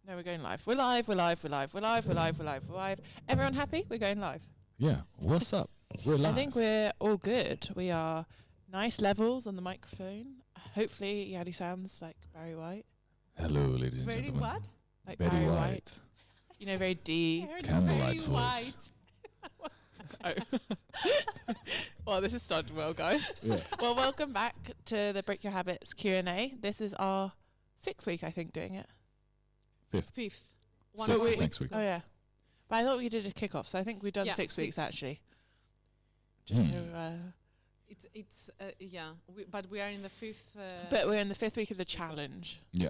No, we're going live. We're live. We're live. We're live. We're live. We're live. We're live. We're live. Everyone happy? We're going live. Yeah. What's up? We're live. I think we're all good. We are nice levels on the microphone. Hopefully, Yadi sounds like Barry White. Hello, ladies and Very gentlemen. what? Like Betty Barry White. You know, very deep. Candlelight voice. Oh. Well, this is starting well, guys. Yeah. Well, welcome back to the Break Your Habits Q&A. This is our 6th week, I think, doing it. Fifth. Sixth is next week. Oh, yeah. But I thought we did a kickoff, so I think we've done 6 weeks, actually. Just so... It's but we are in the fifth. But we're in the 5th week of the challenge. Yeah.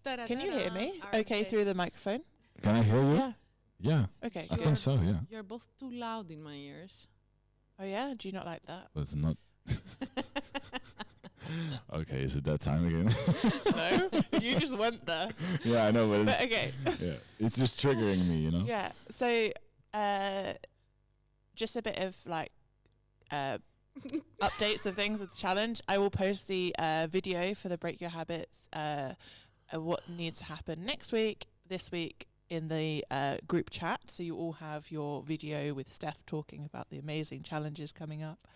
Can you hear me? Okay, through the microphone? Can I hear you? Yeah. Yeah. Okay. I think so, yeah. You're both too loud in my ears. Oh, yeah? Do you not like that? But it's not... Okay, is it that time again? No, you just went there. Yeah, I know, but it's... But okay. Yeah, it's just triggering me, you know? Yeah, so just a bit of like updates of things with the challenge. I will post the video for the Break Your Habits, what needs to happen next week, this week, in the group chat, so you all have your video with Steph talking about the amazing challenges coming up,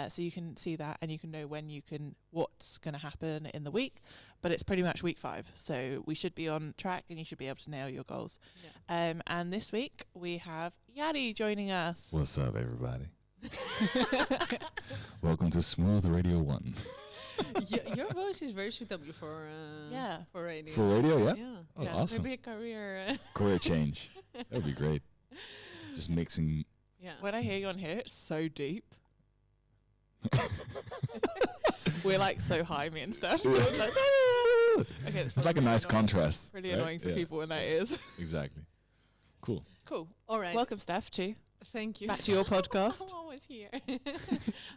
so you can see that and you can know what's going to happen in the week. But it's pretty much week 5, so we should be on track and you should be able to nail your goals. And this week we have Yadi joining us. What's up, everybody? Welcome to Smooth Radio 1. Your voice is very suitable for radio. For radio, yeah? Yeah. Oh, awesome. Maybe a career. Career change. That would be great. Just mixing. Yeah. When I hear you on here, it's so deep. We're like so high, me and Steph. Okay, it's like a nice contrast. Really annoying for people when that is. Exactly. Cool. Cool. All right. Welcome, Steph, too. Thank you. Back to your podcast. I'm always here.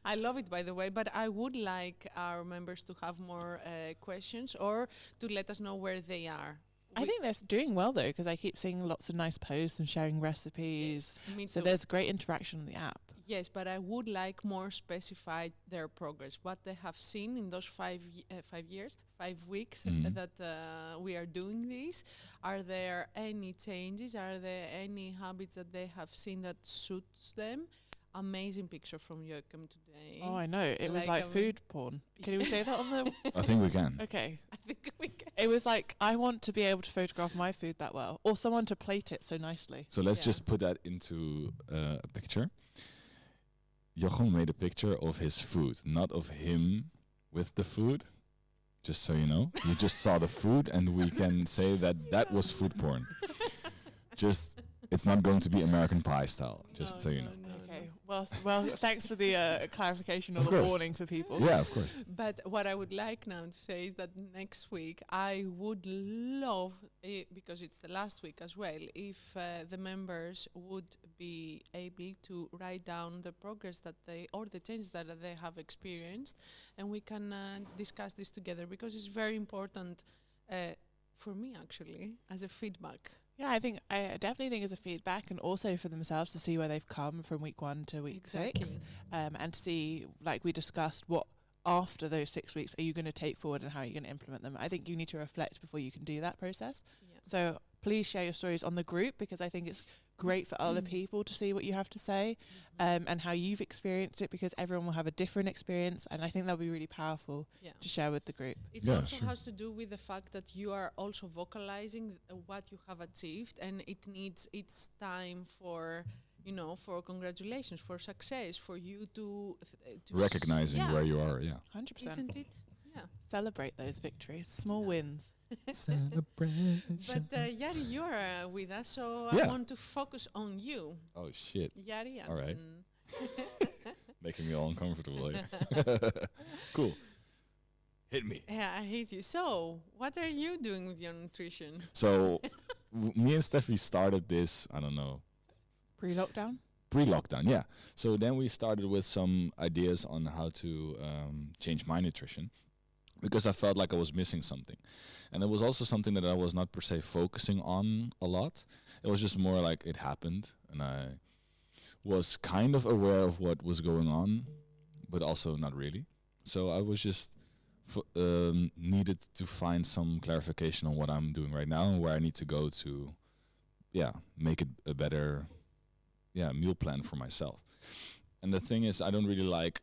I love it, by the way, but I would like our members to have more questions or to let us know where they are. I think they're doing well, though, because I keep seeing lots of nice posts and sharing recipes. Yes, me so too. there's great interaction on the app. Yes, but I would like more specified their progress, what they have seen in those 5 weeks that we are doing this. Are there any changes? Are there any habits that they have seen that suits them? Amazing picture from Joachim today. Oh, I know. It was like food porn. Can we say that on the... I think we can. Okay. I think we can. It was like, I want to be able to photograph my food that well. Or someone to plate it so nicely. So let's just put that into a picture. Jochem made a picture of his food, not of him with the food. Just so you know. You just saw the food and we can say that was food porn. Just, it's not going to be American Pie style, just so you know. Okay, well, thanks for the clarification or Of the course. warning for people. Yeah, of course. But what I would like now to say is that next week I would love, because it's the last week as well, if the members would be able to write down the progress that they, or the changes that they have experienced, and we can discuss this together, because it's very important for me, actually, as a feedback. Yeah, I definitely think as a feedback, and also for themselves to see where they've come from week 1 to week 6, and to see, like we discussed, what after those 6 weeks are you going to take forward and how are you going to implement them. I think you need to reflect before you can do that process. Yeah. So please share your stories on the group, because I think it's great for other people to see what you have to say, and how you've experienced it, because everyone will have a different experience, and I think that'll be really powerful to share with the group. It also has to do with the fact that you are also vocalizing what you have achieved, and it's time for, for congratulations, for success, for you to recognizing where you are, 100%. Isn't it? Yeah. Celebrate those victories, small wins. Celebration. But Yari, you're with us, so I want to focus on you. Oh shit! Yari Jansen. All right. Making me all uncomfortable. Cool. Hit me. Yeah, I hate you. So, what are you doing with your nutrition? So, me and Steffi started this. I don't know. Pre-lockdown. Pre-lockdown, yeah. So then we started with some ideas on how to change my nutrition, because I felt like I was missing something. And it was also something that I was not per se focusing on a lot. It was just more like it happened, and I was kind of aware of what was going on, but also not really. So I was just needed to find some clarification on what I'm doing right now and where I need to go to, make it a better, meal plan for myself. And the thing is, I don't really like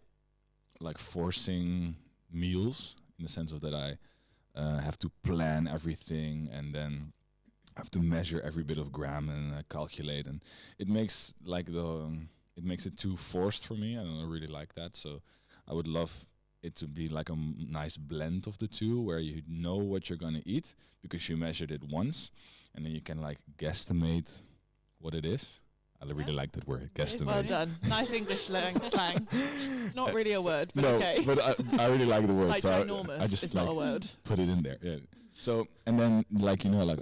forcing meals in the sense of that I have to plan everything and then have to measure every bit of gram and calculate, and it makes it makes it too forced for me. I don't really like that. So I would love it to be like a nice blend of the two, where you know what you're gonna eat because you measured it once, and then you can like guesstimate what it is. I really like that word, guesstimate. Well done. Nice English slang. Not really a word, but no, okay. but I really like the word. It's so like ginormous. I just it's like not a word. put it in there. Yeah. So and then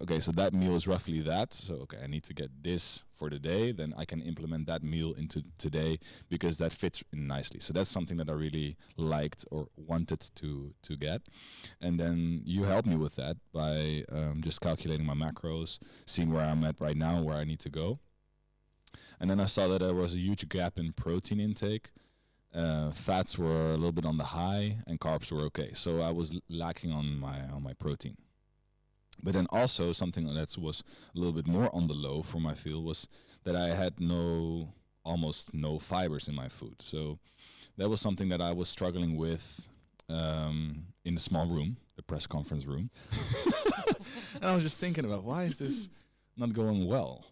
okay, so that meal is roughly that. So okay, I need to get this for the day. Then I can implement that meal into today because that fits in nicely. So that's something that I really liked or wanted to get. And then you helped me with that by just calculating my macros, seeing where I'm at right now, where I need to go. And then I saw that there was a huge gap in protein intake. Fats were a little bit on the high, and carbs were okay. So I was lacking on my protein. But then also something that was a little bit more on the low for my feel was that I had almost no fibers in my food. So that was something that I was struggling with in the small room, the press conference room. And I was just thinking about, why is this not going well?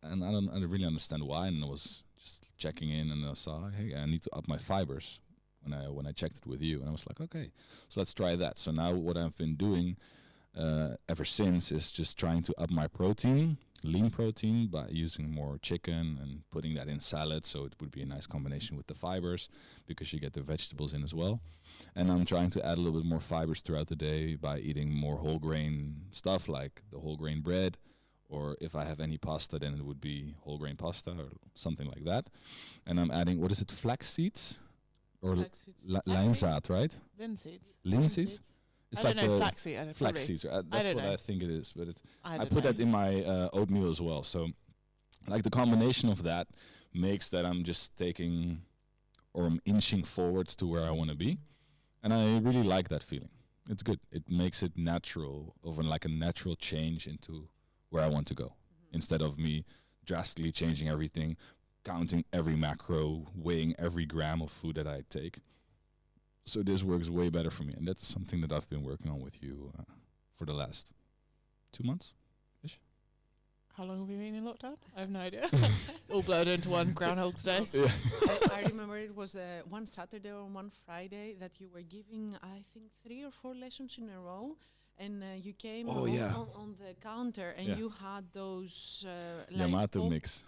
And I don't really understand why. And I was just checking in, and I saw, hey, I need to up my fibers when I checked it with you. And I was like, okay, so let's try that. So now what I've been doing ever since is just trying to up my protein, lean protein, by using more chicken and putting that in salad, so it would be a nice combination with the fibers because you get the vegetables in as well. And I'm trying to add a little bit more fibers throughout the day by eating more whole grain stuff like the whole grain bread, or if I have any pasta, then it would be whole grain pasta or something like that. And I'm adding, what is it, flax seeds? Or lijnzaad, right? Linseeds. Linseeds? It's I like don't know, flaxseed. flax seeds. That's what I think it is. But I know. put that in my oatmeal as well. So, like the combination of that makes that I'm just taking, or I'm inching forwards to where I want to be, and I really like that feeling. It's good. It makes it natural, like a natural change into where I want to go, instead of me drastically changing everything, counting every macro, weighing every gram of food that I take. So this works way better for me, and that's something that I've been working on with you for the last 2 months. How long have we been in lockdown? I have no idea. All blurred into one Groundhog's Day. Yeah. I remember it was one Saturday or one Friday that you were giving, I think, 3 or 4 lessons in a row. And you came on the counter, and you had those Yamato mix.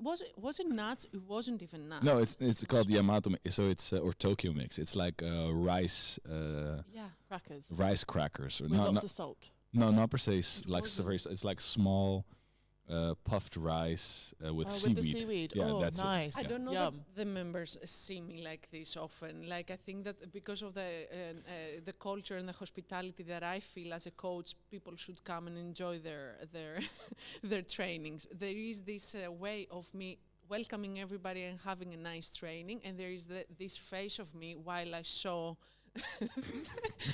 Was it nuts? It wasn't even nuts. No, it's called Yamato mix. So it's or Tokyo mix. It's like rice. Crackers. Rice crackers, or with lots of salt. No, not per se. It's like small puffed rice with seaweed. With the seaweed. Yeah, that's nice. I don't know Yum. that the members see me like this often. Like, I think that because of the culture and the hospitality that I feel as a coach, people should come and enjoy their trainings. There is this way of me welcoming everybody and having a nice training, and there is this face of me while I saw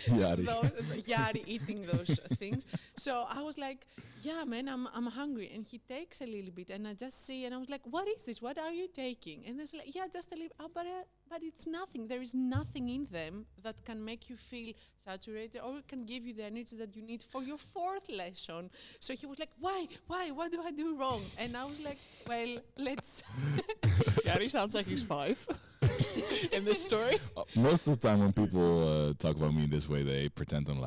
Yari eating those things. So I was like, yeah, man, I'm hungry. And he takes a little bit, and I just see, and I was like, what is this? What are you taking? And he's like, yeah, just a little. But it's nothing. There is nothing in them that can make you feel saturated or can give you the energy that you need for your 4th lesson. So he was like, why? What do I do wrong? And I was like, well, let's. Yari sounds like he's 5 in this story. Most of the time when people talk about me in this way, they pretend I'm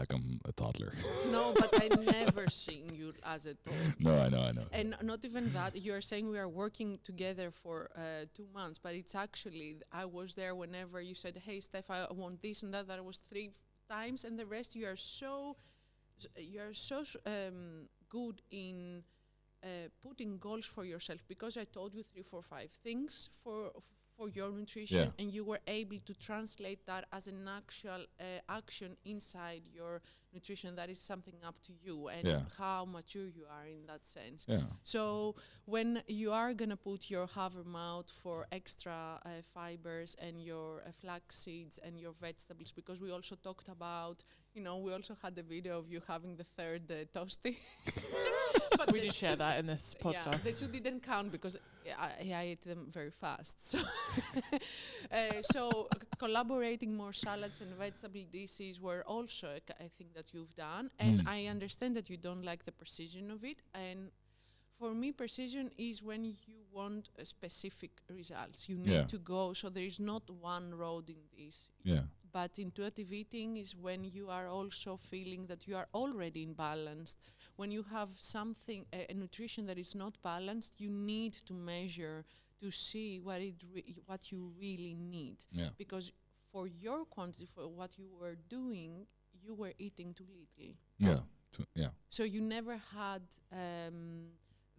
a toddler. No, but I never seen you as a toddler. No, I know. And not even that. You are saying we are working together for 2 months, but it's actually, I was there whenever you said, hey, Steph, I want this and that. That was 3 times, and the rest you are so good in putting goals for yourself, because I told you 3, 4, 5 things for for your nutrition, and you were able to translate that as an actual action inside your nutrition. That is something up to you and how mature you are in that sense. So when you are going to put your havermouth for extra fibers and your flax seeds and your vegetables, because we also talked about, we also had the video of you having the third toasty. But we did share that in this podcast. Yeah, the two didn't count because I ate them very fast. So, so collaborating more salads and vegetable dishes were also I think that you've done. And I understand that you don't like the precision of it. And for me, precision is when you want specific results. You need to go. So there is not one road in this. Yeah. But intuitive eating is when you are also feeling that you are already imbalanced. When you have something, a nutrition that is not balanced, you need to measure to see what you really need. Yeah. Because for your quantity, for what you were doing, you were eating too little. Yeah. So you never had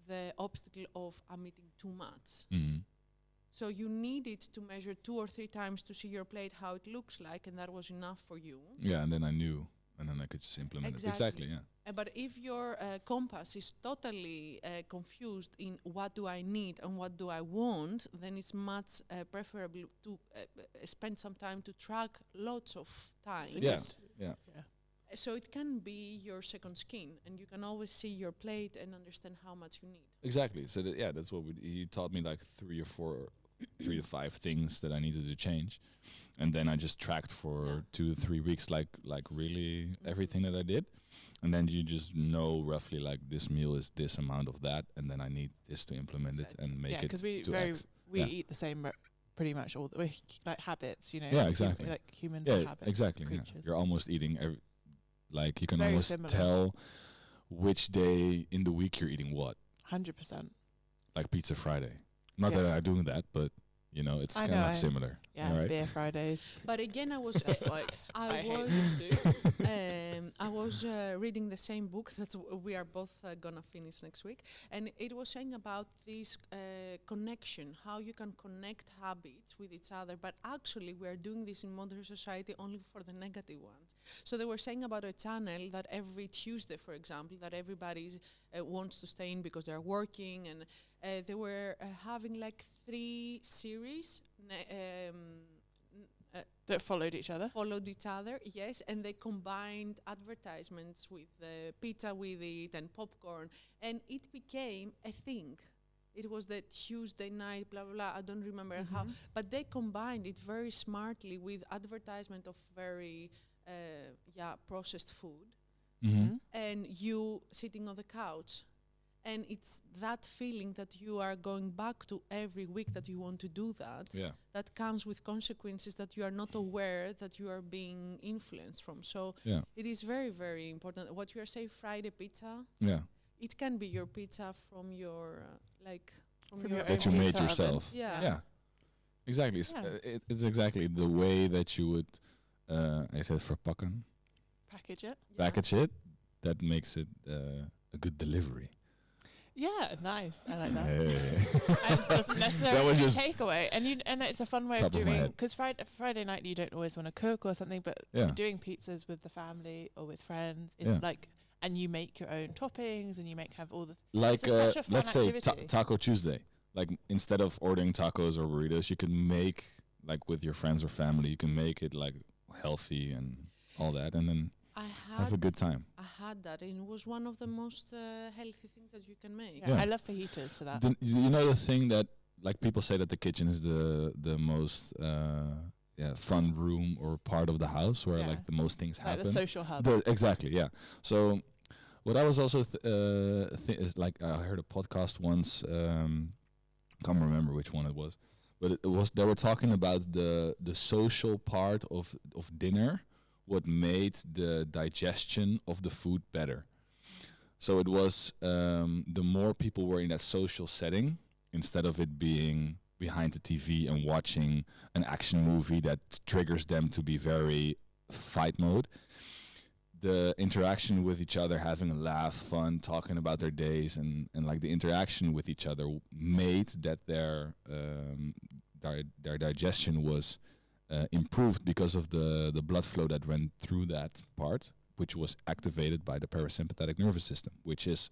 the obstacle of I'm eating too much. Mm-hmm. So you needed to measure 2 or 3 times to see your plate, how it looks like, and that was enough for you. Yeah, and then I knew, and then I could just implement it. Exactly, yeah. But if your compass is totally confused in what do I need and what do I want, then it's much preferable to spend some time to track lots of time. Yeah. So it can be your second skin, and you can always see your plate and understand how much you need. Exactly. So that's what he taught me, like 3 to 5 things that I needed to change, and then I just tracked for 2 to 3 weeks, like really everything that I did, and then you just know roughly like this meal is this amount of that, and then I need this to implement it and make it. Because we eat the same pretty much all like habits, Yeah, exactly. Like humans are habit exactly. creatures. Yeah. You're almost eating like you can Very almost similar. tell which day in the week you're eating what. 100%. Like Pizza Friday. Not that I'm doing that, but it's kind of similar. Yeah, right? Beer Fridays. But again, I was I was reading the same book that we are both gonna finish next week, and it was saying about this connection, how you can connect habits with each other. But actually, we are doing this in modern society only for the negative ones. So they were saying about a channel that every Tuesday, for example, that everybody wants to stay in because they're working, and they were having like 3 series that followed each other. Yes, and they combined advertisements with pizza with it and popcorn, and it became a thing. It was the Tuesday night, blah, blah, blah. I don't remember how, but they combined it very smartly with advertisement of very processed food, and you sitting on the couch. And it's that feeling that you are going back to every week that you want to do that. Yeah. That comes with consequences that you are not aware that you are being influenced from. So it is very, very important. What you are saying, Friday pizza. Yeah. It can be your pizza from your from your that own you made pizza yourself. oven. Yeah. Exactly. Yeah. It's exactly the way that you would, I said verpakken, package it. That makes it a good delivery. Yeah, nice. I like that. Hey. And it doesn't necessarily That was be just takeaway, and it's a fun way top of of my doing, head. because Friday night you don't always want to cook or something, but doing pizzas with the family or with friends is like, and you make your own toppings and you have all the like such a fun let's say activity. Taco Tuesday. Like instead of ordering tacos or burritos, you can make like with your friends or family. You can make it like healthy and all that, and then have a good time. I had that, and it was one of the most healthy things that you can make. Yeah. I love fajitas for that. The thing that like people say that the kitchen is the most fun room or part of the house where like the most things like happen. the social hub. Exactly, yeah. So what I was also is like I heard a podcast once. Can't remember which one it was, but it was they were talking about the social part of dinner. What made the digestion of the food better. So it was the more people were in that social setting, instead of it being behind the TV and watching an action movie that triggers them to be very fight mode, the interaction with each other, having a laugh, fun, talking about their days, and like the interaction with each other made that their digestion was improved because of the blood flow that went through that part, which was activated by the parasympathetic nervous system, which is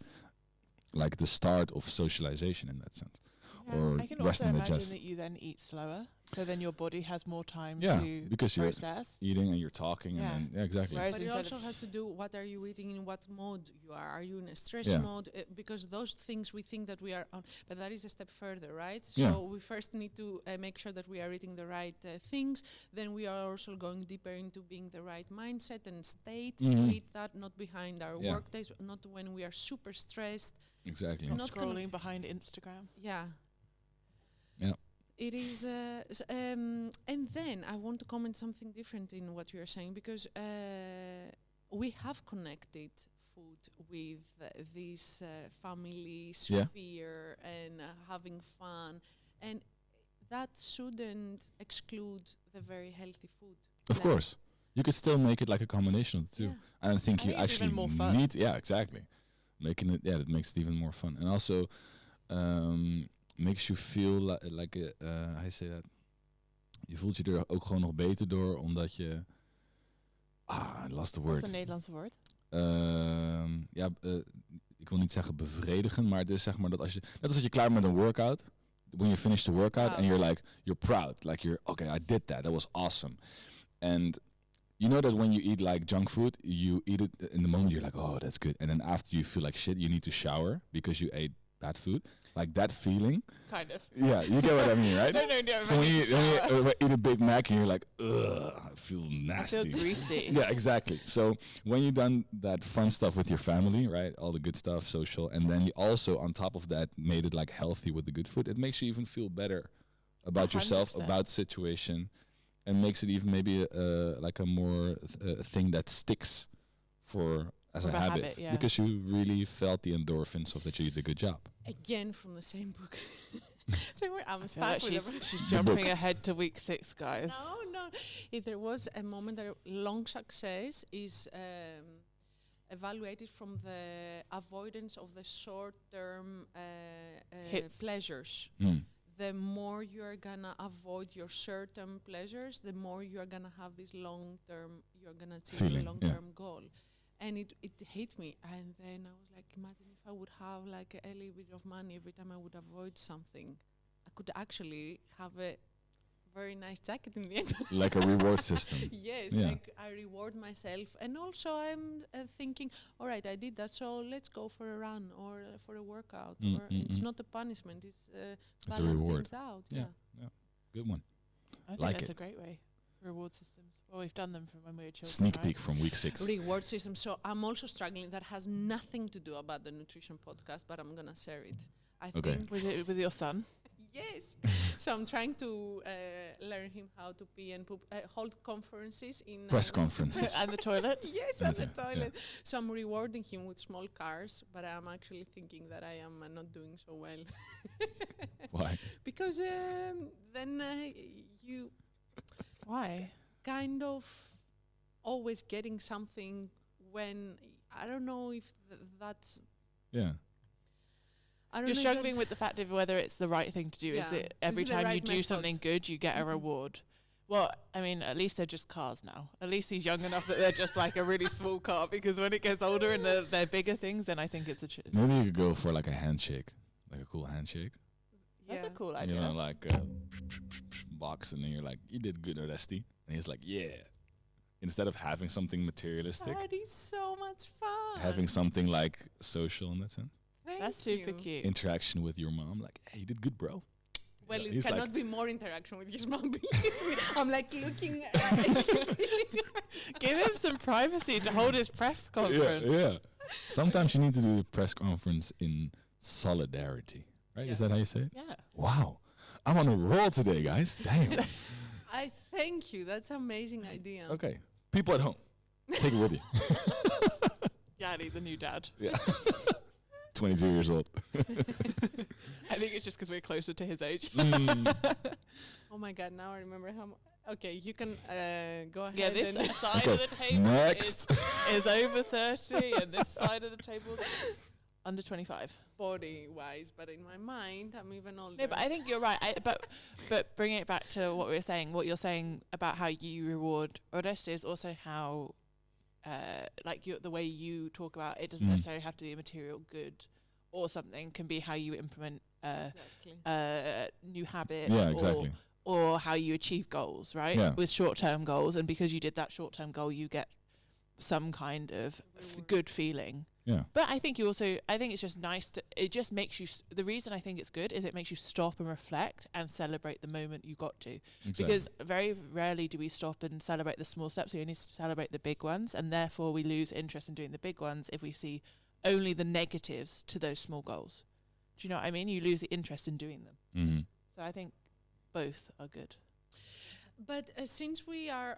like the start of socialization in that sense. Or I can rest also and imagine digest. that you then eat slower, so then your body has more time Yeah, to because you're process. eating and you're talking, Yeah. and then exactly. Whereas But it instead also of has to do what are you eating, in what mode you are. Are you in a stress Yeah. mode? Because those things we think that we are on, but that is a step further, right? Yeah. So we first need to make sure that we are eating the right things. Then we are also going deeper into being the right mindset and state. Mhm. Eat that not behind our Yeah. work days, not when we are super stressed. Exactly. It's not not gonna- scrolling behind Instagram. Yeah. Yeah. It is, and then I want to comment something different in what you are saying, because we have connected food with this family Yeah. sphere and having fun, and that shouldn't exclude the very healthy food. Of Like, course, you could still make it like a combination of the two. yeah. And I think I you think it's even actually more fun. need, yeah, exactly. Making it, that makes it even more fun. And also, makes you feel like how you say that? Je voelt je er ook gewoon nog beter door, omdat je, I lost the Wat is word. het Nederlandse woord? Ja, ik wil niet zeggen bevredigen, maar het is zeg maar dat als je, net als dat je klaar bent met een workout, when you finish the workout and you're like, you're proud, like you're, okay, I did that was awesome. And you know that when you eat like junk food, you eat it in the moment, you're like, oh, that's good. And then after you feel like shit, you need to shower because you ate bad food. Like that feeling. Kind of. Yeah, you get what I mean, right? No. So when you eat a Big Mac and you're like, ugh, I feel I nasty. feel greasy. Yeah, exactly. So when you've done that fun stuff with your family, right, all the good stuff, social, and then you also on top of that made it like healthy with the good food, it makes you even feel better about yourself, 100%. about the situation, and makes it even maybe like a more thing that sticks for as More a of a habit, habit, yeah. because you really felt the endorphins of that you did a good job. Again, from the same book. I'm I feel stuck like with she's, them. she's The jumping book. ahead to week 6, guys. No. If there was a moment that long success is evaluated from the avoidance of the short-term Hits. pleasures. Mm. The more you are gonna avoid your short-term pleasures, the more you are gonna have this long-term, you're gonna achieve Feeling, a yeah. long-term goal. And it hit me. And then I was like, imagine if I would have like a little bit of money every time I would avoid something. I could actually have a very nice jacket in the end. Like a reward system. Yes, Yeah. like I reward myself. And also I'm thinking, all right, I did that, so let's go for a run or for a workout. Or it's not a punishment, it's It's a balance reward. things out. Yeah. Good one. I think Like that's it. a great way. Reward systems. Well, we've done them from when we were children. Sneak right? peek from week 6. Reward system. So I'm also struggling. That has nothing to do about the nutrition podcast, but I'm gonna share it. I Okay. think With it, with your son. yes. So I'm trying to learn him how to pee and poop, hold conferences in Press conferences. And the toilet. Yes, And at the the- yeah. toilet. So I'm rewarding him with small cars, but I'm actually thinking that I am not doing so well. Why? Because then you Why? kind of always getting something when I don't know if that's Yeah. I don't You're know if struggling that's- with the fact of whether it's the right thing to do. Is Yeah. it every Is it the time you right do method? something good, you get a Mhm. reward? Well, I mean, at least they're just cars now. At least he's young enough that they're just like a really small car, because when it gets older and they're bigger things, then I think it's a Maybe you could go for like a handshake, like a cool handshake. That's a Yeah. cool You idea. know, like box, and then you're like, you did good, Oresti. And he's like, yeah. Instead of having something materialistic, That is so much fun. having something like social in that sense. Thank That's super you. cute. Interaction with your mom, like, hey, you did good, bro. Well, Yeah, it he's like- cannot be more interaction with his mom. I'm like looking. Give him some privacy to hold his press conference. Yeah. Sometimes you need to do a press conference in solidarity, right? Is Yeah. that how you say it? Yeah. Wow. I'm on a roll today, guys. Damn. I thank you. That's amazing idea. Okay. People at home, take it with you. Yanni, the new dad. Yeah. 22 years old. I think it's just because we're closer to his age. Mm. Oh my God! Now I remember how. Okay, you can go ahead. Yeah, this and side Okay, of the table next. is over 30, and this side of the table is Under 25. body-wise, but in my mind, I'm even older. No, but I think you're right. But bringing it back to what we were saying, what you're saying about how you reward artists is also how, like the way you talk about it doesn't necessarily have to be a material good or something. Can be how you implement new habits. Yeah, exactly. Or how you achieve goals, right? Yeah. With short-term goals, and because you did that short-term goal, you get some kind of good feeling. Yeah. But I think it's just nice it just makes you, the reason I think it's good is it makes you stop and reflect and celebrate the moment you got to. Exactly. Because very rarely do we stop and celebrate the small steps. We only celebrate the big ones, and therefore we lose interest in doing the big ones if we see only the negatives to those small goals. Do you know what I mean? You lose the interest in doing them. Mm-hmm. So I think both are good. But since we are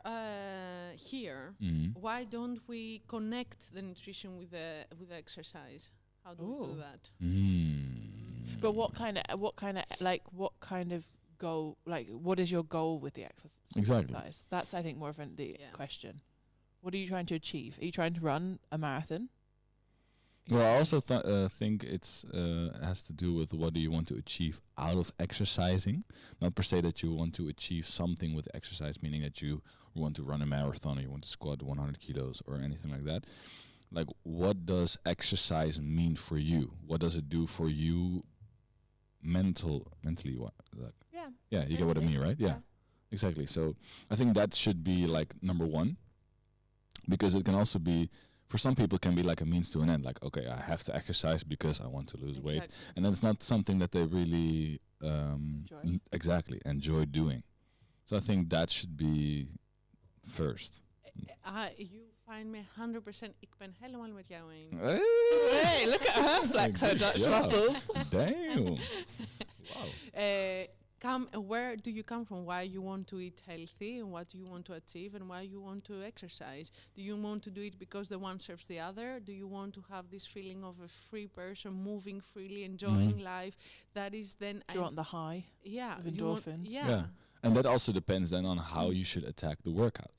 here, Mm-hmm. why don't we connect the nutrition with the exercise? How do we do Ooh. that? Mm. But what kind of goal, like what is your goal with the exercise? Exactly. That's, I think, more of the question. What are you trying to achieve? Are you trying to run a marathon? Well, I also think it's has to do with what do you want to achieve out of exercising. Not per se that you want to achieve something with exercise, meaning that you want to run a marathon or you want to squat 100 kilos or anything like that. Like, what does exercise mean for you? What does it do for you mentally? What? Like, yeah, you get what I mean, right? Yeah, exactly. So I think that should be like number one, because it can also be, for some people, it can be like a means to an end. Like, okay, I have to exercise because I want to lose weight, and that's not something that they really enjoy doing. So I think that should be first. You find me 100%. Ik ben helemaal met jou eens. Hey, look at her flex her Dutch muscles. Damn. Wow. Where do you come from? Why you want to eat healthy, and what you want to achieve, and why you want to exercise? Do you want to do it because the one serves the other? Do you want to have this feeling of a free person, moving freely, enjoying life? That is then. Do you want the high? Yeah. Of endorphins? Yeah. And that also depends then on how you should attack the workout,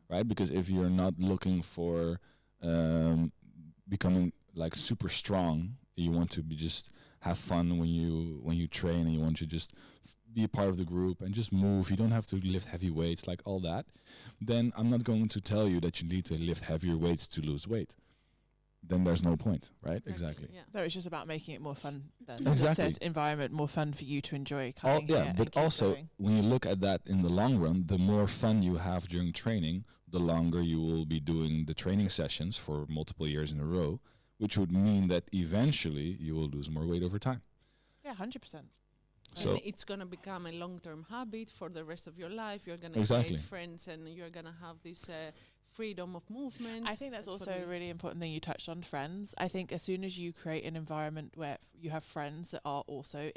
right? Because if you're not looking for becoming like super strong, you want to be just have fun when you train, and you want to just be a part of the group and just move. You don't have to lift heavy weights, like all that. Then I'm not going to tell you that you need to lift heavier weights to lose weight. Then there's no point, right? Exactly. Yeah. No, it's just about making it more fun then. Exactly. As I said, environment more fun for you to enjoy coming here and but keep also going. when you look at that in the long run, the more fun you have during training, the longer you will be doing the training sessions for multiple years in a row, which would mean that eventually you will lose more weight over time. Yeah, 100%. So and it's going to become a long-term habit for the rest of your life. You're going to Exactly. create friends, and you're going to have this freedom of movement. I think that's what also a really important thing you touched on, friends. I think as soon as you create an environment where you have friends that are also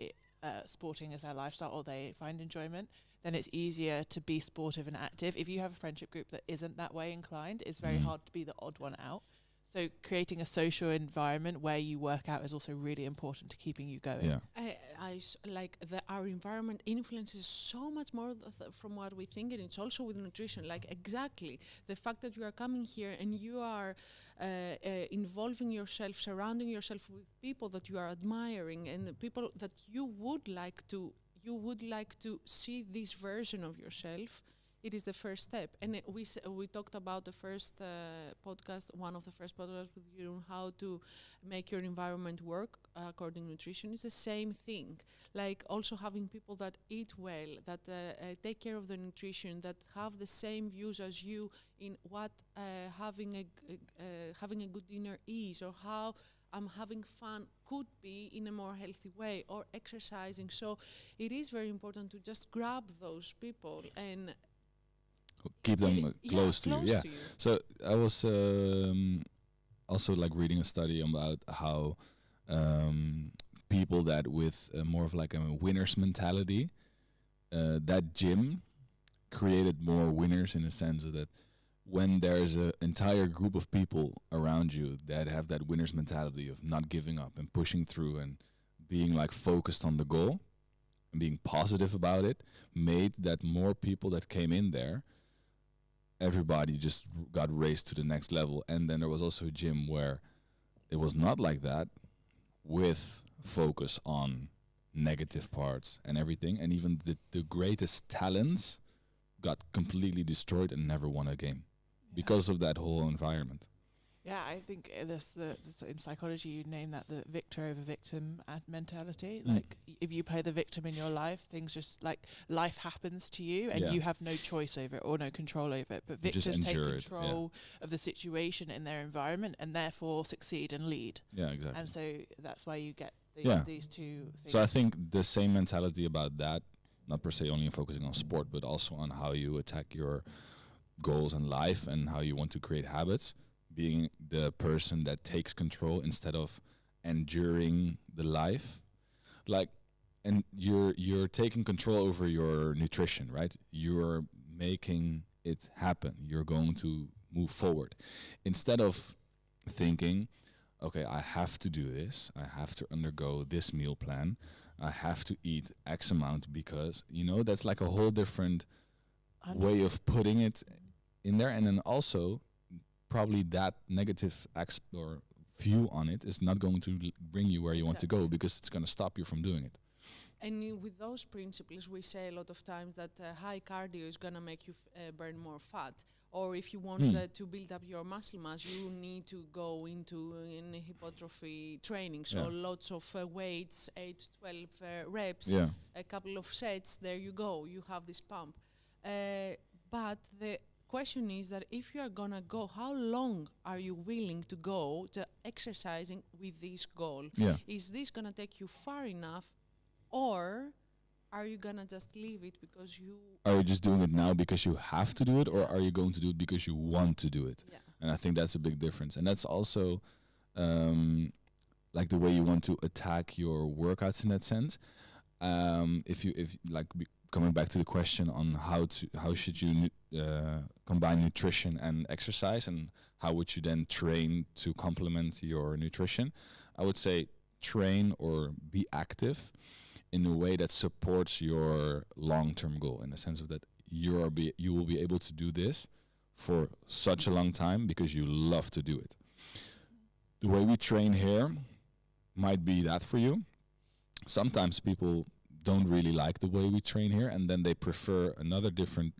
sporting as their lifestyle, or they find enjoyment, then it's easier to be sportive and active. If you have a friendship group that isn't that way inclined, it's very hard to be the odd one out. So creating a social environment where you work out is also really important to keeping you going. yeah. Our environment influences so much more from what we think, and it's also with nutrition. Like, exactly the fact that you are coming here and you are involving yourself, surrounding yourself with people that you are admiring, and the people that you would like to see this version of yourself. It is the first step. And we talked about the first podcast, one of the first podcasts with you, on how to make your environment work according to nutrition. It's the same thing. Like, also having people that eat well, that take care of their nutrition, that have the same views as you in what having a good dinner is, or how having fun could be in a more healthy way, or exercising. So it is very important to just grab those people and Keep them close to you. Yeah. So I was also like reading a study about how people that with more of like a winner's mentality, that gym created more winners, in the sense that when there's an entire group of people around you that have that winner's mentality of not giving up and pushing through and being like focused on the goal and being positive about it, made that more people that came in there, everybody just got raised to the next level. And then there was also a gym where it was not like that, with focus on negative parts and everything. And even the greatest talents got completely destroyed and never won a game because of that whole environment. Yeah, I think this in psychology you name that the victor over victim mentality. Like if you play the victim in your life, things just like life happens to you and you have no choice over it or no control over it. But You just victors take endure it, control of the situation in their environment and therefore succeed and lead. Yeah, exactly. And so that's why you get these two things. So I think the same mentality about that, not per se only focusing on sport, but also on how you attack your goals in life and how you want to create habits, being the person that takes control instead of enduring the life. Like, and you're taking control over your nutrition, right? You're making it happen. You're going to move forward. Instead of thinking, okay, I have to do this. I have to undergo this meal plan. I have to eat X amount because, that's like a whole different way of putting it in there. And then also probably that negative or view on it is not going to bring you where you want to go because it's going to stop you from doing it. And with those principles, we say a lot of times that high cardio is going to make you burn more fat. Or if you want to build up your muscle mass, you need to go into hypertrophy training. So lots of weights, 8 to 12 reps, a couple of sets, there you go. You have this pump. But the question is that if you are going to go, how long are you willing to go to exercising with this goal? Yeah. Is this going to take you far enough, or are you going to just leave it because you... Are you just doing it now because you have to do it, or are you going to do it because you want to do it? Yeah. And I think that's a big difference. And that's also like the way you want to attack your workouts in that sense. Coming back to the question on how should you combine nutrition and exercise, and how would you then train to complement your nutrition? I would say train or be active in a way that supports your long-term goal, in the sense of that you will be able to do this for such a long time because you love to do it. The way we train here might be that for you. Sometimes people don't really like the way we train here, and then they prefer another different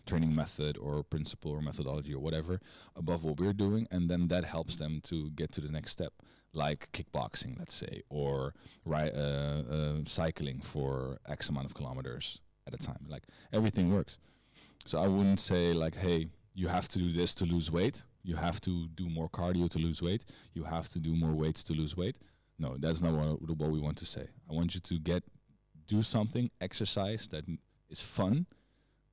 training method or principle or methodology or whatever above what we're doing, and then that helps them to get to the next step, like kickboxing, let's say, or cycling for X amount of kilometers at a time. Like, everything works. So I wouldn't say hey, you have to do this to lose weight, you have to do more cardio to lose weight, you have to do more weights to lose weight. No, that's not what we want to say. I want you to do something, exercise that is fun,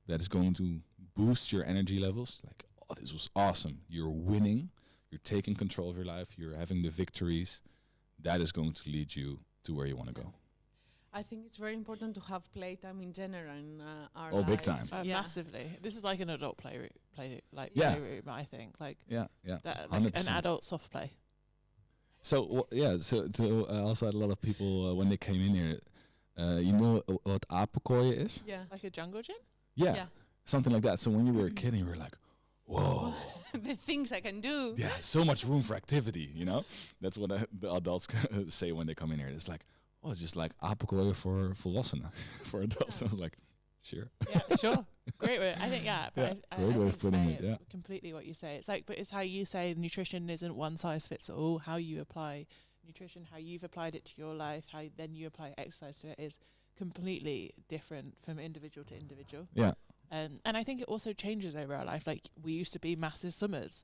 that is going to boost your energy levels. Like, oh, this was awesome. You're winning. You're taking control of your life. You're having the victories. That is going to lead you to where you want to go. I think it's very important to have playtime in general in our lives. Big time. Massively. This is like an adult playroom, I think. An adult soft play. So so also had a lot of people when they came in here. You know what apenkooien is? Yeah. Like a jungle gym? Yeah. Something like that. So when you were a kid, you were like, whoa. The things I can do. Yeah, so much room for activity, That's what the adults say when they come in here. It's like, oh, just like apenkooien for volwassenen, for adults. I was like, sure. Yeah, sure. Great way. I think, great way of putting it, yeah. Completely what you say. It's like, but it's how you say nutrition isn't one size fits all. How you apply nutrition, how you've applied it to your life, how then you apply exercise to it is completely different from individual to individual. Yeah. And I think it also changes over our life. Like, we used to be massive swimmers.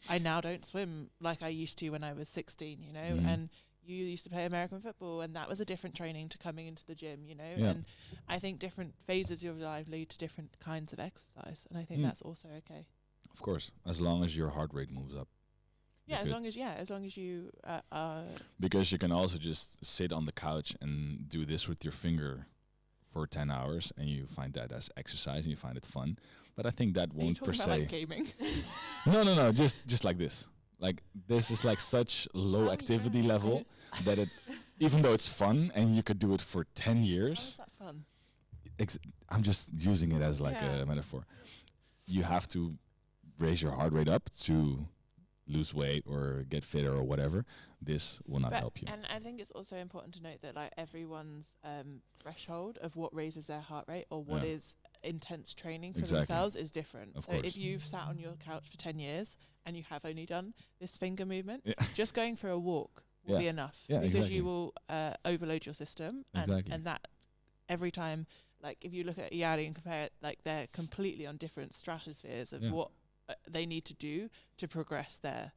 I now don't swim like I used to when I was 16, and you used to play American football, and that was a different training to coming into the gym, Yeah. And I think different phases of your life lead to different kinds of exercise, and I think that's also okay. Of course, as long as your heart rate moves up. Yeah, as long as you because you can also just sit on the couch and do this with your finger for 10 hours, and you find that as exercise and you find it fun. But I think that won't per se. Like gaming? No, just like this. Like, this is like such low activity level that it, even though it's fun and you could do it for 10 years. How is that fun? I'm just using it as a metaphor. You have to raise your heart rate up to lose weight or get fitter or whatever, this will not help you. And I think it's also important to note that like everyone's threshold of what raises their heart rate or what is intense training for themselves is different. Of so course. if you've sat on your couch for 10 years and you have only done this finger movement, just going for a walk will be enough because you will overload your system and that every time, like if you look at Jari and compare it, like they're completely on different stratospheres of what they need to do to progress their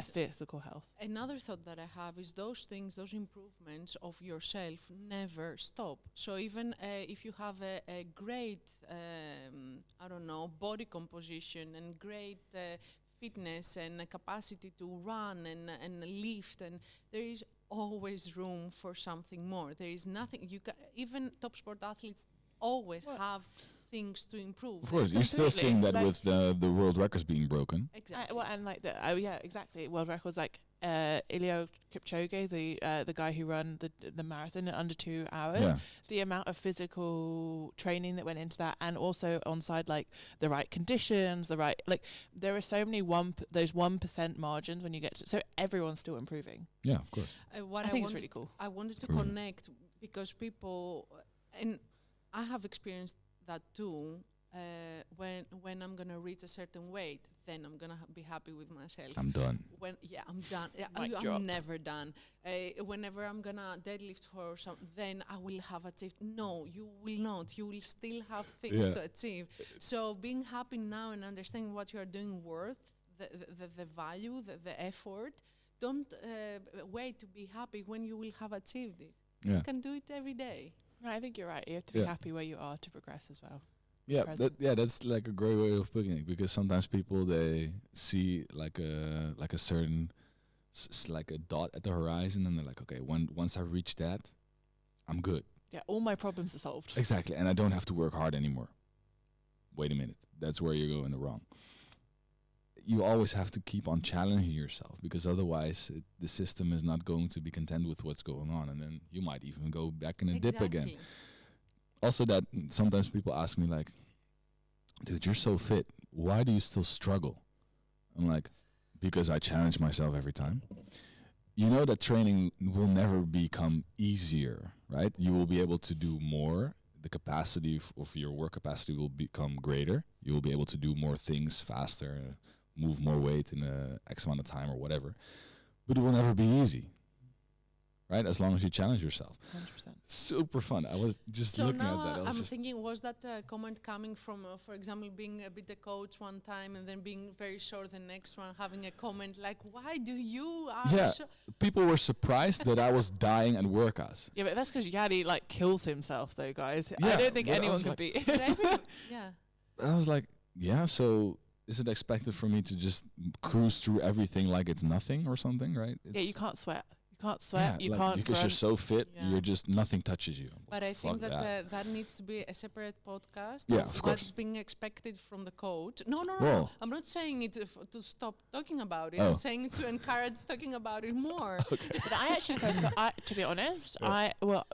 physical health. Another thought that I have is those things, those improvements of yourself never stop. So even if you have a great, I don't know, body composition and great fitness and a capacity to run and lift, and there is always room for something more. There is nothing, even top sport athletes always have things to improve. Of course, you're still seeing that like with the world records being broken. Exactly. Well, and like exactly. World records like Eliud Kipchoge, the guy who ran the marathon in under 2 hours. Yeah. The amount of physical training that went into that, and also on side like the right conditions, there are so many those 1% margins when you get to, so everyone's still improving. Yeah, of course. I think it's really cool. I wanted to connect because people, and I have experienced that too. When I'm gonna reach a certain weight, then I'm gonna be happy with myself. I'm done. I'm done. I'm never done. Whenever I'm gonna deadlift for then I will have achieved. No, you will not. You will still have things to achieve. So being happy now and understanding what you are doing worth, the value, the effort. Don't wait to be happy when you will have achieved it. Yeah. You can do it every day. No, I think you're right. You have to be happy where you are to progress as well. Yeah, that's like a great way of putting it, because sometimes people, they see like a certain like a dot at the horizon, and they're like, okay, once I reach that, I'm good. Yeah, all my problems are solved. Exactly, and I don't have to work hard anymore. Wait a minute, that's where you're going wrong. You always have to keep on challenging yourself, because otherwise the system is not going to be content with what's going on, and then you might even go back in a dip again. Also, that sometimes people ask me like, dude, you're so fit, why do you still struggle? I'm like, because I challenge myself every time. You know that training will never become easier, right? You will be able to do more. The capacity of your work capacity will become greater. You will be able to do more things faster, move more weight in a X amount of time or whatever. But it will never be easy, right? As long as you challenge yourself. 100%. Super fun. I was just looking at that. I'm thinking, was that comment coming from, for example, being a bit a coach one time and then being very short the next one, having a comment like, why do you... People were surprised that I was dying at workouts. Yeah, but that's because Jari like kills himself though, guys. Yeah, I don't think anyone could be... Yeah. I was like, so... Is it expected for me to just cruise through everything like it's nothing or something, right? You can't sweat. You can't sweat. You can't because you're so fit. You're just nothing touches you. But I think that needs to be a separate podcast. Yeah, of course. What's being expected from the coach? No. I'm not saying it to stop talking about it. Oh. I'm saying it to encourage talking about it more. But I actually, to be honest,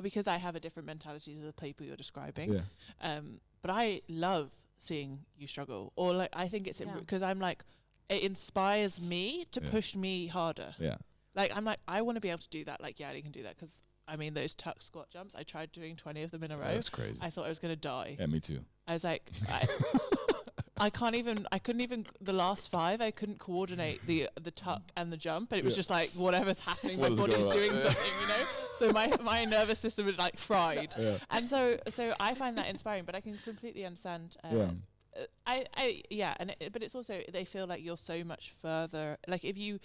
because I have a different mentality to the people you're describing. Yeah. But I love seeing you struggle, or like I think it's because I'm like, it inspires me to push me harder. Yeah. Like I'm like, I want to be able to do that. Like Jari can do that, because I mean those tuck squat jumps. I tried doing 20 of them in a row. That's crazy. I thought I was gonna die. Yeah, me too. I was like, I couldn't even the last 5. I couldn't coordinate the tuck and the jump, and it was just like whatever's happening, my body's doing something, you know. So my nervous system is like fried, and so I find that inspiring. But I can completely understand. But it's also they feel like you're so much further. Like if you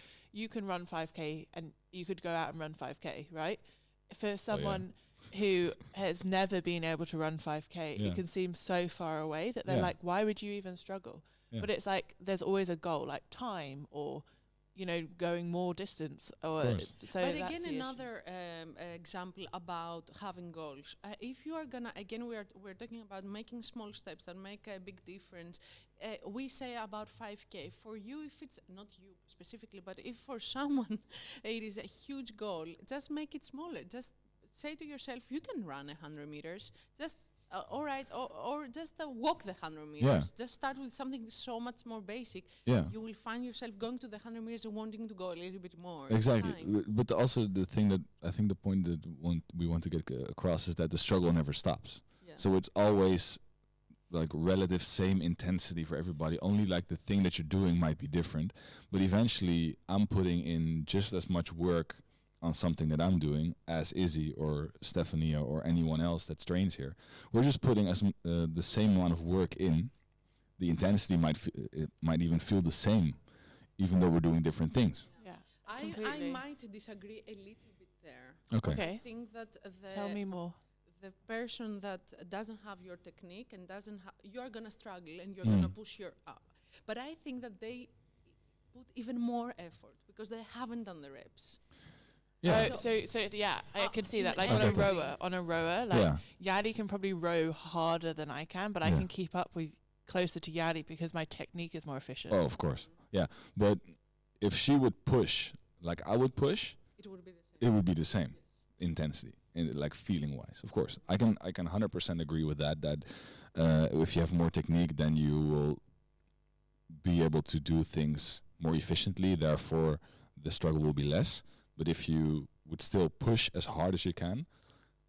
can run 5K and you could go out and run 5K, right? For someone who has never been able to run 5K, it can seem so far away that they're like, why would you even struggle? Yeah. But it's like there's always a goal, like time or, you know, going more distance. Or so. But again, another example about having goals. If you are gonna, again, we're talking about making small steps that make a big difference. We say about 5K. For you, if it's not you specifically, but if for someone it is a huge goal, just make it smaller. Just say to yourself, you can run 100 meters. Just all right, or just walk the 100 meters. Just start with something so much more basic. Yeah. You will find yourself going to the 100 meters and wanting to go a little bit more. Exactly. It's fine. But also the thing that I think the point that we want to get across is that the struggle never stops. Yeah. So it's always like relative same intensity for everybody. Only like the thing that you're doing might be different. But eventually I'm putting in just as much work on something that I'm doing as Izzy or Stephanie or anyone else that trains here. We're just putting the same amount of work in. The intensity it might even feel the same, even though we're doing different things. Yeah. I Completely. might disagree a little bit there. Okay. Okay. I think that Tell me more. the person that doesn't have your technique and you're gonna struggle and you're Mm. gonna push your up. But I think that they put even more effort because they haven't done the reps. Yeah. Oh, so yeah, I can see that. Like Okay, on a rower, like Yeah. Yadi can probably row harder than I can, but I Yeah. can keep up with closer to Yadi because my technique is more efficient. Oh, of course. Yeah. But if she would push like I would push, It would be the same. it would be the same Yes. intensity and like feeling wise. Of course, I can 100% agree with that. That if you have more technique, then you will be able to do things more efficiently. Therefore, the struggle will be less. But if you would still push as hard as you can,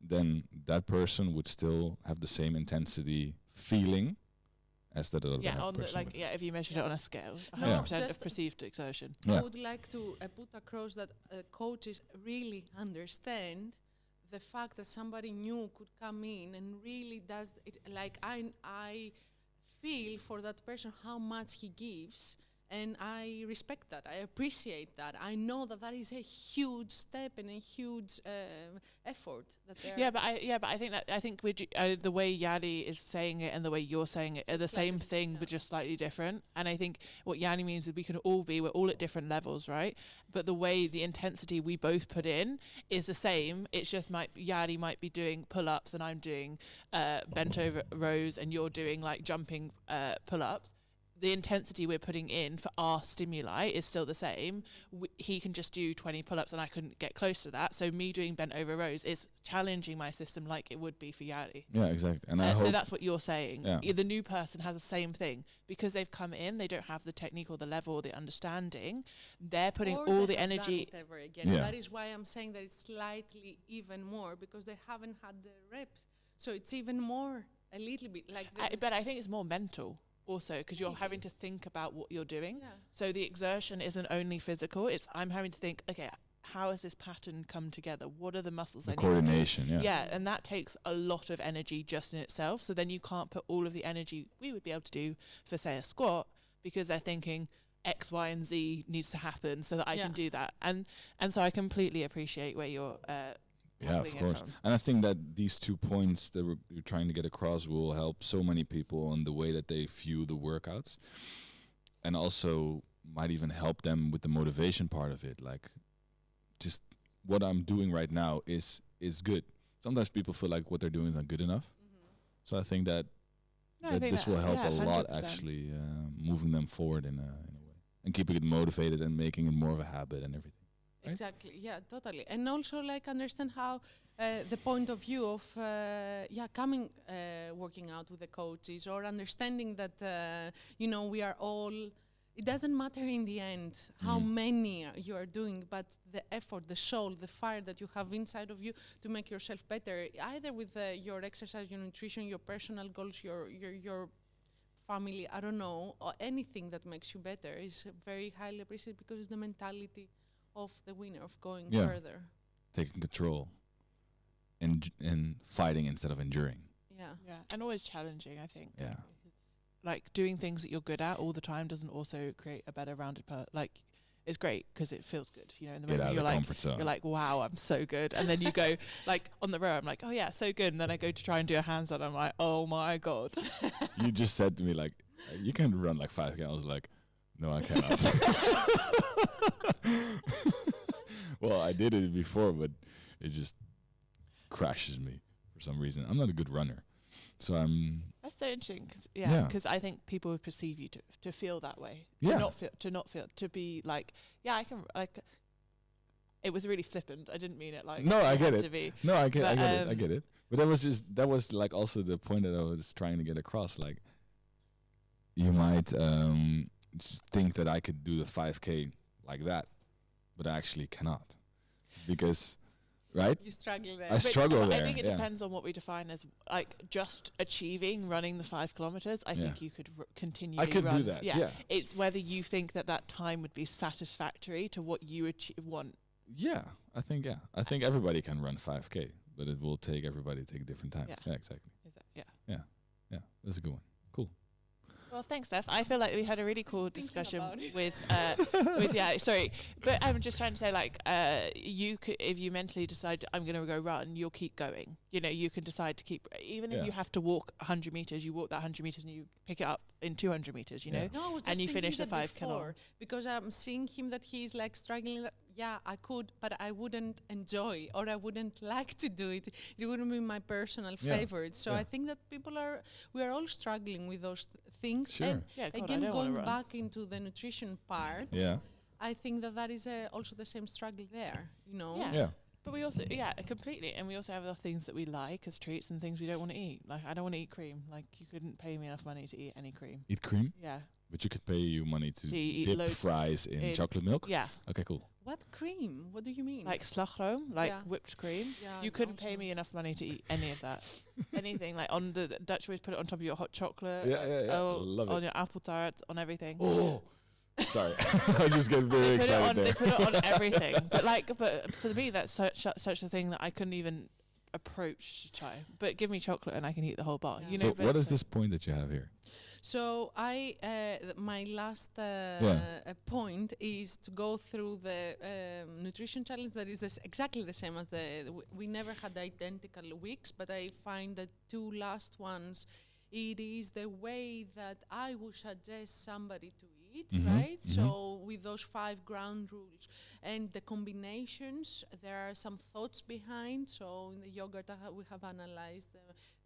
then that person would still have the same intensity feeling as that other Yeah, on the, person like would. if you measured it on a scale, No, 100% of just- perceived exertion. Yeah. I would like to put across that coaches really understand the fact that somebody new could come in and really does it. Like I feel for that person how much he gives, and I respect that. I appreciate that. I know that that is a huge step and a huge effort that they're. Yeah, but I think the way Yadi is saying it and the way you're saying it are the Slightly same thing, different, but yeah. just slightly different. And I think what Yadi means is we're all at different levels, right? But the way the intensity we both put in is the same. It's just Yadi might be doing pull-ups and I'm doing bent over rows and you're doing like jumping pull-ups. The intensity we're putting in for our stimuli is still the same. He can just do 20 pull-ups and I couldn't get close to that. So me doing bent over rows is challenging my system like it would be for Yadi. Yeah, exactly. And I So hope that's what you're saying. Yeah. The new person has the same thing. Because they've come in, they don't have the technique or the level or the understanding. They're putting Or all they the have done energy. it ever again. Yeah. That is why I'm saying that it's slightly even more because they haven't had the reps. So it's even more a little bit like. But I think it's more mental also because you're Maybe. having to think about what you're doing. Yeah. So the exertion isn't only physical. It's I'm having to think, okay, how has this pattern come together? What are the muscles the I need to do? coordination. Yeah. Yeah, and that takes a lot of energy just in itself. So then you can't put all of the energy we would be able to do for, say, a squat because they're thinking X, Y, and Z needs to happen so that I can Yeah. do that. And so I completely appreciate where you're Yeah, of tackling it course. from. And I think that these 2 points that we're trying to get across will help so many people in the way that they view the workouts, and also might even help them with the motivation part of it. Like, just what I'm doing right now is good. Sometimes people feel like what they're doing is not good enough. So I think that No, I that think this that- will help yeah, a lot 100%. actually moving them forward in a way and keeping it motivated and making it more of a habit and everything. Right? Exactly. Yeah, totally. And also, like, understand how the point of view of coming working out with the coaches or understanding that we are all. It doesn't matter in the end how many you are doing, but the effort, the soul, the fire that you have inside of you to make yourself better, either with your exercise, your nutrition, your personal goals, your family, I don't know, or anything that makes you better is very highly appreciated because it's the mentality of the winner of going Yeah. further. Taking control and fighting instead of enduring. Yeah. Yeah, and always challenging, I think. Yeah. Like doing things that you're good at all the time doesn't also create a better rounded like it's great because it feels good, in the Get moment out of you're the like comfort zone. you're like, wow, I'm so good. And then you go like on the row, I'm like, oh yeah, so good. And then I go to try and do a handstand, I'm like, oh my God. You just said to me like, you can run like 5K. I was like, no, I cannot. Well, I did it before, but it just crashes me for some reason. I'm not a good runner, so That's so interesting because Yeah. I think people would perceive you to feel that way. Yeah. To not feel to be like, yeah, I can like It was really flippant. I didn't mean it like. No, I you get have it. to be. No, I get But, it. I get it. But that was like also the point that I was trying to get across. Like, you might just think that I could do the 5K like that, but I actually cannot, because, right? You struggle there. I struggle I there. think it yeah. depends on what we define as like just achieving running the 5 kilometers. I think you could continue. I could run. do that. Yeah. It's whether you think that time would be satisfactory to what you want. Yeah. I think everybody can run 5K, but it will take everybody take a different time. Yeah. Yeah, exactly. Is that, yeah. Yeah, that's a good one. Cool. Well, thanks, Steph. I feel like we had a really cool Thinking discussion about it. with yeah. Sorry, but I'm just trying to say, like, you could, if you mentally decide I'm going to go run, you'll keep going. You know, you can decide to keep, even if you have to walk 100 meters, you walk that 100 meters and you pick it up in 200 meters. You know, No, I was just and you thinking finish the that 5 before, kilo. because I'm seeing him that he's like struggling. Yeah, I could, but I wouldn't enjoy, or I wouldn't like to do it. It wouldn't be my personal Yeah. favorite. So Yeah. I think that we are all struggling with those things. Sure. And Yeah, God, I again, don't wanna going run. back into the nutrition part, Yeah. I think that is also the same struggle there. You know. Yeah. Yeah. But we also, completely. And we also have the things that we like as treats and things we don't want to eat. Like, I don't want to eat cream. Like, you couldn't pay me enough money to eat any cream. Eat cream, Yeah. but you could pay you money to To eat dip loads fries in in- chocolate milk. Yeah. Okay, cool. What cream? What do you mean? Like slagroom, like Yeah. whipped cream. Yeah, You couldn't pay also. me enough money to eat any of that. Anything. Like, on the Dutch always put it on top of your hot chocolate. Love On it. your apple tart, on everything. Oh, sorry, I just get very They excited they there. put it on everything. But for me, that's such a thing that I couldn't even approach to try. But give me chocolate and I can eat the whole bar. Yeah. You So know. but what it's is this point that you have here? So my last point is to go through the nutrition challenge that is exactly the same as we never had identical weeks, but I find the 2 last ones, it is the way that I would suggest somebody to eat, right? So with those 5 ground rules and the combinations, there are some thoughts behind. So in the yogurt we have analyzed,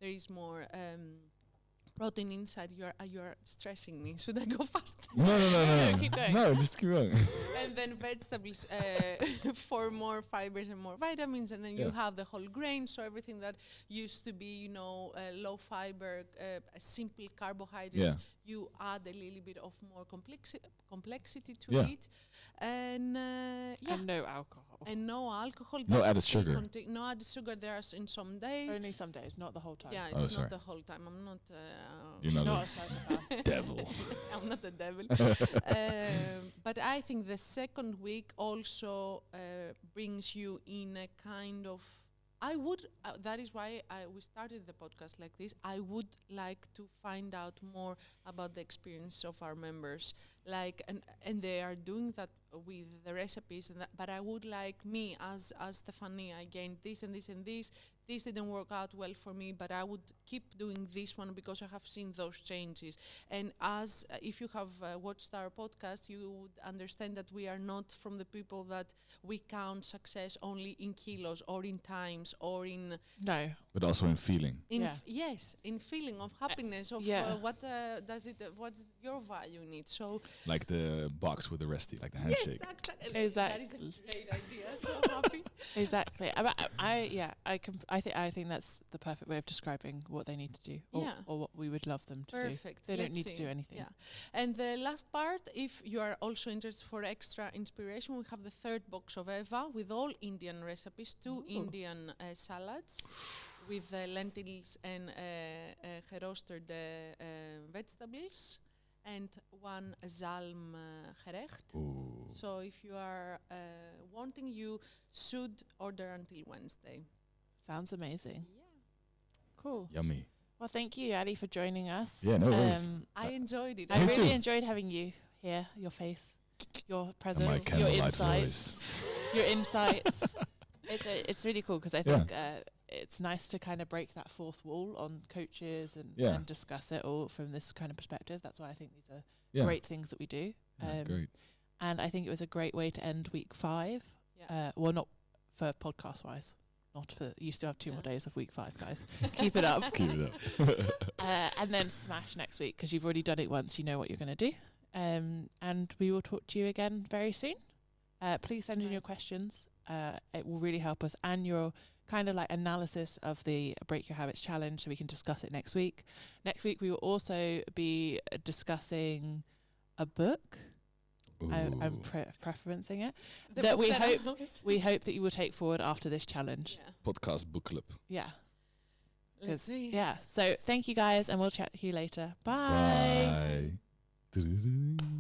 there is more protein inside. You're stressing me. Should I go fast? No. Keep going. No, just keep going. And then vegetables for more fibers and more vitamins, and then you Yeah. have the whole grain. So everything that used to be, low fiber, simple carbohydrates, you add a little bit of more complexity to Yeah. it, and And no alcohol. and no alcohol. No but added still sugar. No added sugar. There are in some days. Only some days, not the whole time. Yeah, Oh, it's sorry. not the whole time. I'm not. You're She's not not a a psychopath. devil. I'm not the devil. But I think the second week also brings you in a kind of. I would. That is why we started the podcast like this. I would like to find out more about the experience of our members, and they are doing that with the recipes. But I would like me as Stephanie. I gained this and this and this. This didn't work out well for me, but I would keep doing this one because I have seen those changes. And as if you have watched our podcast, you would understand that we are not from the people that we count success only in kilos or in times or in No. But also in feeling. Yeah. yes, in feeling of happiness of yeah. what does it what's your value in it. So Like the box with the resty, like the handshake. yes, that is a Exactly. great idea. So happy. Exactly. I think that's the perfect way of describing what they need to do, or what we would love them to Perfect. do. They don't Let's need see. to do anything. Yeah. And the last part, if you are also interested for extra inspiration, we have the 3rd box of Eva with all Indian recipes, 2 Ooh. Indian salads with lentils and roasted vegetables, and 1 zalm gerecht. Ooh. So if you are wanting, you should order until Wednesday. Sounds amazing. Yeah. Cool. Yummy. Well, thank you, Ali, for joining us. Yeah, no worries. I enjoyed it. I Me really too. enjoyed having you here, your face, your And my presence, your candlelight insights. voice. Your insights. It's really cool because I think it's nice to kind of break that 4th wall on coaches and discuss it all from this kind of perspective. That's why I think these are Yeah. great things that we do. Yeah, great. And I think it was a great way to end week 5. Yeah. Well, not for podcast wise. Not for, you still have 2 more days of week 5, guys. Keep it up. Keep it up. And then smash next week because you've already done it once. You know what you're going to do. And we will talk to you again very soon. Please send in your questions it will really help us, and your kind of like analysis of the Break Your Habits challenge, so we can discuss it next week. Next week we will also be discussing a book. I'm preferencing it. The That book we I hope always- we hope that you will take forward after this challenge. Yeah. Podcast book club. Yeah. Let's see. Yeah. So thank you guys, and we'll chat to you later. Bye. Bye.